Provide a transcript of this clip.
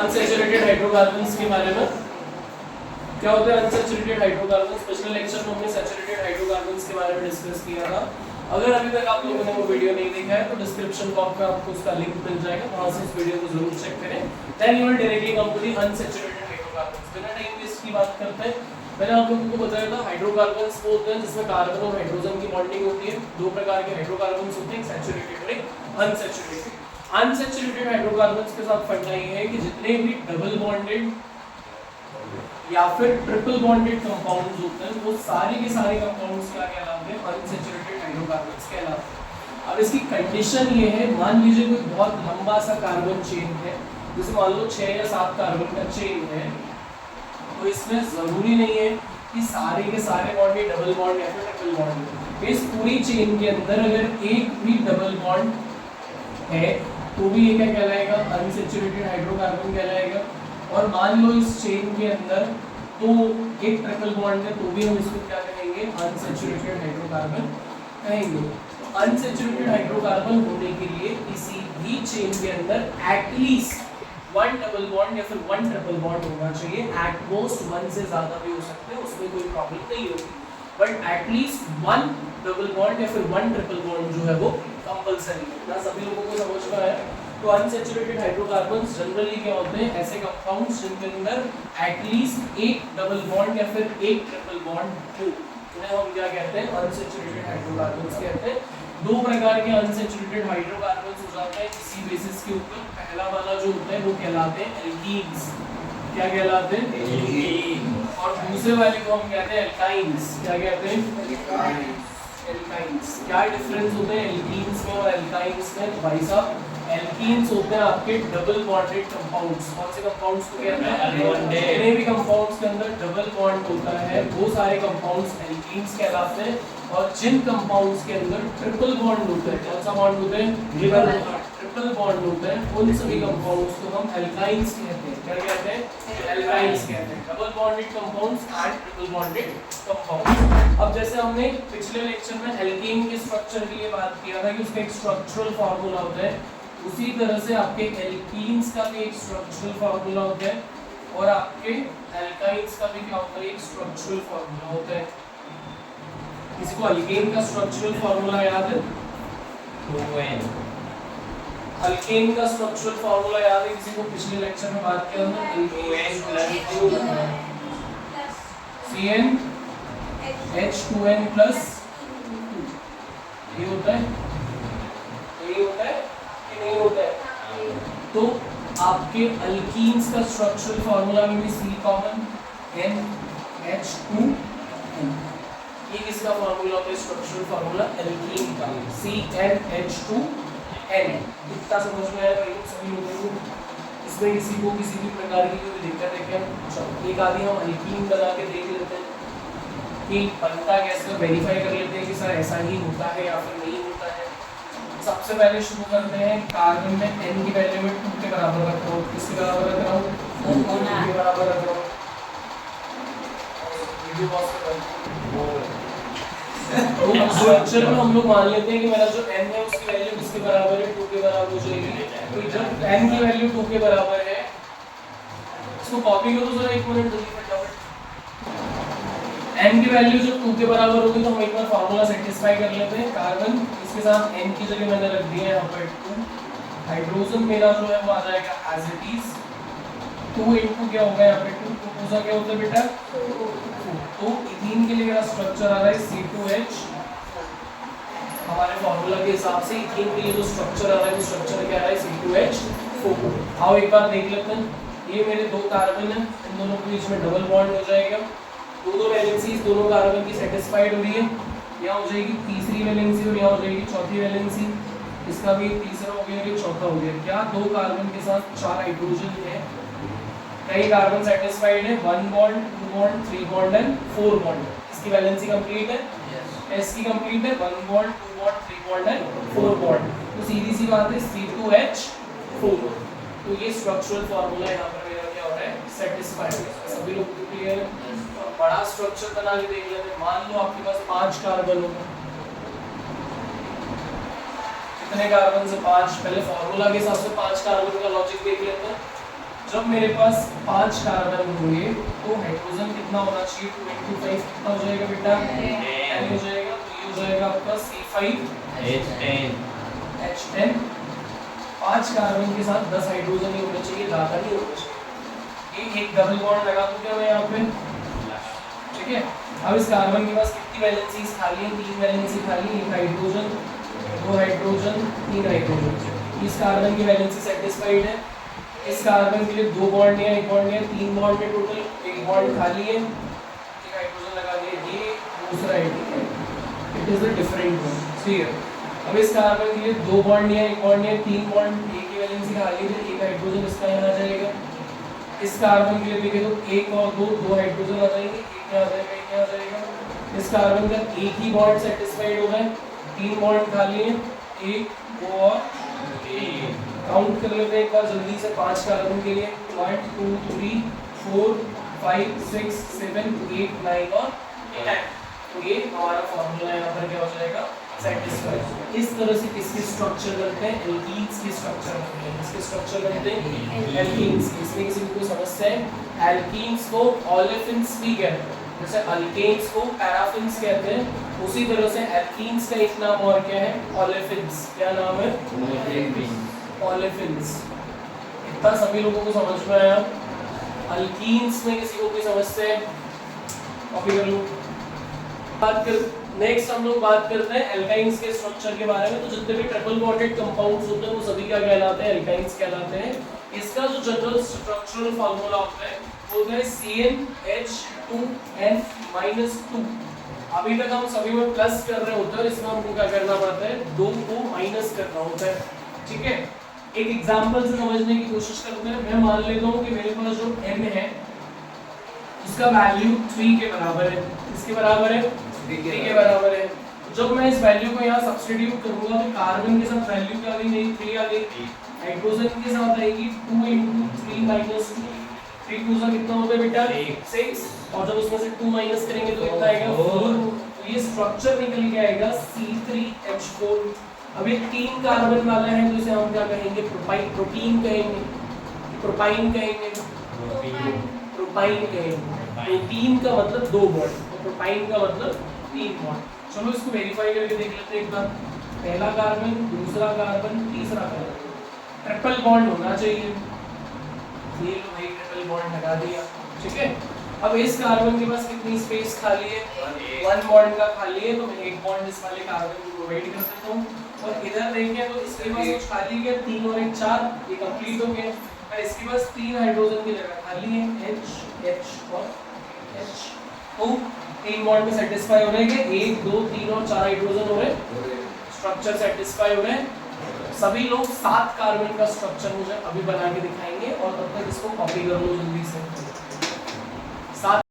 Unsaturated hydrocarbons के बारे में क्या होता है अनसैचुरेटेड हाइड्रोकार्बन्स। पिछले लेक्चर में हमने सैचुरेटेड हाइड्रोकार्बन्स के बारे में डिस्कस किया था। अगर अभी तक आप लोगों ने वो वीडियो नहीं देखा है तो डिस्क्रिप्शन बॉक्स में आपको उसका लिंक मिल जाएगा, वहां से उस वीडियो को जरूर चेक करें। Then you will directly come to the unsaturated hydrocarbons. बिना टाइम वेस्ट की बात करते हैं। मैंने आप लोगों को बताया था हाइड्रोकार्बन्स वो होते हैं जिसमें कार्बन और हाइड्रोजन की बॉन्डिंग होती है। दो प्रकार के हाइड्रोकार्बन्स होते हैं, सैचुरेटेड और एक अनसैचुरेटेड। अनसैचुरेटेड हाइड्रोकार्बन्स के साथ फंडा ये है कि जितने भी डबल बॉन्डेड या फिर ट्रिपल बॉन्डेड कंपाउंड्स होते हैं वो सारे के सारे कंपाउंड्स क्या कहलाते हैं, अनसैचुरेटेड हाइड्रोकार्बन्स कहलाते हैं। अब इसकी कंडीशन ये है, मान लीजिए कोई बहुत लंबा सा कार्बन चेन है, जैसे मान लो 6 या 7 कार्बन का चेन है, तो इसमें जरूरी नहीं है कि सारे के सारे बॉन्ड ये डबल बॉन्ड या फिर ट्रिपल बॉन्ड हो। इस पूरी चेन के अंदर अगर एक भी डबल बॉन्ड है तो भी ये क्या कहलाएगा, अनसैचुरेटेड हाइड्रोकार्बन कहलाएगा। और मान लो इस चेन के अंदर तो एक ट्रिपल बॉन्ड है तो भी हम इसको क्या कहेंगे, अनसैचुरेटेड हाइड्रोकार्बन कहेंगे। तो अनसैचुरेटेड हाइड्रोकार्बन होने के लिए किसी भी चेन के अंदर एटलीस्ट वन डबल बॉन्ड या फिर वन ट्रिपल बॉन्ड होना चाहिए। एट मोस्ट वन से ज्यादा भी हो सकते हैं, उसमें कोई प्रॉब्लम नहीं होगी, but at least one double bond या फिर वन ट्रिपल बॉन्ड जो है वो कंपलसरी है ना। सभी लोगों को समझ में आया। तो अनसैचुरेटेड हाइड्रोकार्बन्स जनरली क्या होते हैं, ऐसे कंपाउंड्स जिनके अंदर एटलीस्ट एक डबल बॉन्ड या फिर एक ट्रिपल बॉन्ड हो, उन्हें हम क्या कहते हैं, अनसैचुरेटेड हाइड्रोकार्बन्स कहते हैं। दो प्रकार के अनसैचुरेटेड हाइड्रोकार्बन्स हो जाते हैं इसी बेसिस के ऊपर। पहला वाला जो होता है वो कहलाते हैं एल्कीन्स। क्या कहलाते हैं, एल्कीन। और दूसरे वाले को हम कहते हैं एल्काइंस। क्या कहते हैं, एल्काइंस। क्या डिफरेंस होते हैं एल्कीन्स में और एल्काइंस में? तो भाई साहब एल्कीन्स होते हैं आपके डबल बॉन्डेड कंपाउंड्स। कौन से कंपाउंड्स को कहते हैं, जितने भी कंपाउंड्स के अंदर डबल बॉन्ड होता है वो सारे कंपाउंड्स एल्कीन्स कहलाते हैं। और जिन कंपाउंड्स के अंदर ट्रिपल बॉन्ड होता है, कौन सा बॉन्ड होता है, ट्रिपल बॉन्ड होता है, उन सभी कंपाउंड्स को हम एल्काइंस कहते हैं। क्या कहते हैं, एल्काइंस कहते हैं। Double bonded compounds and triple bonded compounds. अब जैसे हमने पिछले लेक्चर में एल्कीन के स्ट्रक्चर के लिए बात किया था कि उसका एक स्ट्रक्चरल फार्मूला होता है, उसी तरह से आपके एल्कीन्स का भी एक स्ट्रक्चरल फार्मूला होता है और आपके एल्काइंस का भी क्या होता है, एक स्ट्रक्चरल फार्मूला होता है। किसी को अल्केन का स्ट्रक्चरल फार्मूला याद है? 2n। अल्केन का स्ट्रक्चरल फार्मूला याद है किसी को? पिछले लेक्चर में बात किया था, 2n + Cn H2n + ये होता है, यही होता है कि नहीं होता है? तो आपके अल्कीन्स का स्ट्रक्चरल फार्मूला में भी C कॉमन, NH2n। ये किसका फार्मूला होता है, स्ट्रक्चरल फार्मूला एल्कीन का, CnH2n। इतना समझ में आया भाई सभी लोगों को? इसमें किसी को किसी भी प्रकार की कोई दिक्कत है क्या? चलो एक आदि हम अल्कीन बना के देख लेते हैं कि बनता कैसे, वेरीफाई कर लेते हैं कि सर ऐसा ही होता है या फिर नहीं होता है। सबसे पहले शुरू करते हैं, कार्बन में n की वैल्यू में 2 के बराबर रख रहा हूँ। किसके बराबर रख रहा हूँ, 2 के बराबर रख रहा हूँ। तो स्ट्रक्चर में हम लोग मान लेते हैं कि मेरा जो n है उसकी वैल्यू किसके बराबर है, 2 के बराबर हो जाएगी। तो जब n की वैल्यू 2 के बराबर है, इसको कॉपी करो जरा एक मिनट जल्दी फटाफट। n की वैल्यू जब 2 के बराबर होगी तो हम एक बार फार्मूला सेटिस्फाई कर लेते हैं। कार्बन इसके साथ n की जगह मैंने रख दिया है यहाँ पर 2। हाइड्रोजन मेरा जो है वो आ जाएगा एज इट इज 2 * क्या होगा यहाँ पे 2 प्रोपोजा क्या होता है बेटा, तो इथीन के लिए मेरा स्ट्रक्चर आ रहा है C2H। हमारे फार्मूला के हिसाब से इथीन के लिए जो स्ट्रक्चर आ रहा है वो स्ट्रक्चर क्या आ रहा है, C2H4। आओ एक बार देख लेते हैं। ये मेरे दो कार्बन है, इन दोनों के बीच में डबल बॉन्ड हो जाएगा। दो वैलेंसीज दोनों कार्बन की सेटिस्फाइड हो रही है। यहाँ हो जाएगी तीसरी वैलेंसी और यहाँ हो जाएगी चौथी वैलेंसी। इसका भी तीसरा हो गया, ये चौथा हो गया। क्या दो कार्बन के साथ 4 हाइड्रोजन है, कई कार्बन सेटिस्फाइड है, 1 bond 2 bond 3 bond and 4 bond. इसकी वैलेंसी कंप्लीट है, एस की कंप्लीट है, 1 bond 2 bond 3 bond and 4 bond. तो सीधी सी बात है C2H4। तो ये स्ट्रक्चरल फार्मूला यहाँ पर मेरा क्या हो रहा है, सेटिस्फाइड है। सभी लोग को क्लियर है? बड़ा स्ट्रक्चर बना के देख लेते हैं। मान लो आपके पास 5 कार्बन हो, कितने कार्बन से 5? पहले फार्मूला के हिसाब से 5 कार्बन का लॉजिक देख लेते हैं। जब मेरे पास 5 कार्बन होंगे तो हाइड्रोजन कितना होना चाहिए? 2 into 5 कितना हो जाएगा बेटा? 10 हो जाएगा। तो ये हो जाएगा आपका C5H10। 5 कार्बन के साथ 10 हाइड्रोजन ही होने चाहिए, ज़्यादा नहीं होना चाहिए। ये एक डबल बॉन्ड लगा दूं क्या मैं यहाँ पे? ठीक है। अब इस कार्बन के पास कितनी वैलेंसीज खाली है? 3 वैलेंसी खाली, 1 हाइड्रोजन, 2 हाइड्रोजन, 3 हाइड्रोजन। इस कार्बन की वैलेंसी सेटिस्फाइड है। इस कार्बन के लिए 2 बॉन्ड है, 1 बॉन्ड है, 3 बॉन्ड है टोटल, 1 बॉन्ड खाली है, 1 हाइड्रोजन लगा दिया। ये दूसरा है, ठीक है। It is a different one. ठीक है। अब इस कार्बन के लिए 2 बॉन्ड है, 1 बॉन्ड है, 3 बॉन्ड, एक ही वैलेंसी खाली है, 1 हाइड्रोजन इसका यहाँ आ जाएगा। इस कार्बन के लिए देखें तो 1 और 2 हाइड्रोजन आ जाएंगे, एक यहाँ आ जाएगा, एक यहाँ आ जाएगा। इस कार्बन का एक ही बॉन्ड सेटिस्फाइड हो गए, 3 बॉन्ड खाली है, 1, 2 और 3। काउंट कर लेते हैं एक बार जल्दी से 5 कार्बन के लिए। 1 2 3 4 5 6 7 8 9 और 10। तो ये हमारा फॉर्मूला यहाँ पर क्या हो जाएगा? सेटिस्फाइड। इस तरह से किसके स्ट्रक्चर बनते हैं? एल्कीन्स के स्ट्रक्चर बनते हैं। किसके स्ट्रक्चर बनते हैं? एल्कीन्स के। इसमें किसी को समस्या है? एल्कीन्स को ओलेफिन्स भी कहते हैं, जैसे अल्केन्स को पैराफिन्स कहते हैं, उसी तरह से एल्कीन्स का एक नाम और क्या है? ओलेफिन्स। क्या नाम है? ओलेफिन्स। इतना सभी लोगों को समझ में आया? अल्कीन्स में किसी को कोई समस्या है? कॉपी कर लो। नेक्स्ट हम लोग बात करते हैं एल्काइन्स के स्ट्रक्चर के बारे में। तो जितने भी ट्रिपल बॉन्डेड कंपाउंड्स होते हैं वो सभी क्या कहलाते हैं? एल्काइन्स कहलाते हैं। इसका जो जनरल स्ट्रक्चरल फार्मूला होता है वो होता है CnH2n-2। अभी तक हम सभी में प्लस कर रहे होते हैं, इसमें हमको क्या करना पड़ता है? 2 को माइनस करना होता है। ठीक है। एक एग्जांपल से समझने की कोशिश करते हैं। मैं मान लेता हूँ कि मेरे पास जो n है उसका वैल्यू 3 के बराबर है। किसके बराबर है? 3 के बराबर है। जब मैं इस वैल्यू को यहाँ सब्स्टिट्यूट करूंगा तो कार्बन के साथ वैल्यू क्या आ गई? मेरी 3 आ गई। हाइड्रोजन के साथ आएगी 2 into 3 minus 2। 3 2 सा कितना होता है बेटा? 6। और जब उसमें से 2 माइनस करेंगे तो कितना आएगा? 4। तो ये स्ट्रक्चर निकल के आएगा C3H4। अब ये 3 कार्बन वाला है तो इसे हम क्या कहेंगे? प्रोटीन कहेंगे, प्रोपाइन कहेंगे, प्रोपाइन कहेंगे। प्रोटीन का मतलब 2 बॉन्ड, प्रोपाइन का मतलब 3 बॉन्ड। चलो इसको वेरीफाई करके देख लेते हैं एक बार। पहला कार्बन, दूसरा कार्बन, तीसरा कार्बन, ट्रिपल बॉन्ड होना चाहिए। ये लो भाई, ट्रिपल बॉन्ड लगा दिया। ठीक है। अब इस कार्बन के पास कितनी स्पेस खाली है? 1 बॉन्ड का खाली है, तो मैं 1 बॉन्ड इस वाले कार्बन को प्रोवाइड कर देता हूँ। और इधर देखें तो इसके पास कुछ खाली है, 3 और 1 4, ये कंप्लीट हो गया। और इसके पास 3 हाइड्रोजन की जगह खाली है, H H और H। तो 3 बॉन्ड में सेटिस्फाई हो रहे हैं कि 1 2 3 और 4 हाइड्रोजन हो रहे हैं, स्ट्रक्चर सेटिस्फाई हो रहे हैं। सभी लोग 7 कार्बन का स्ट्रक्चर मुझे अभी बना के दिखाएंगे और तब तक इसको कॉपी कर लो जल्दी से। 7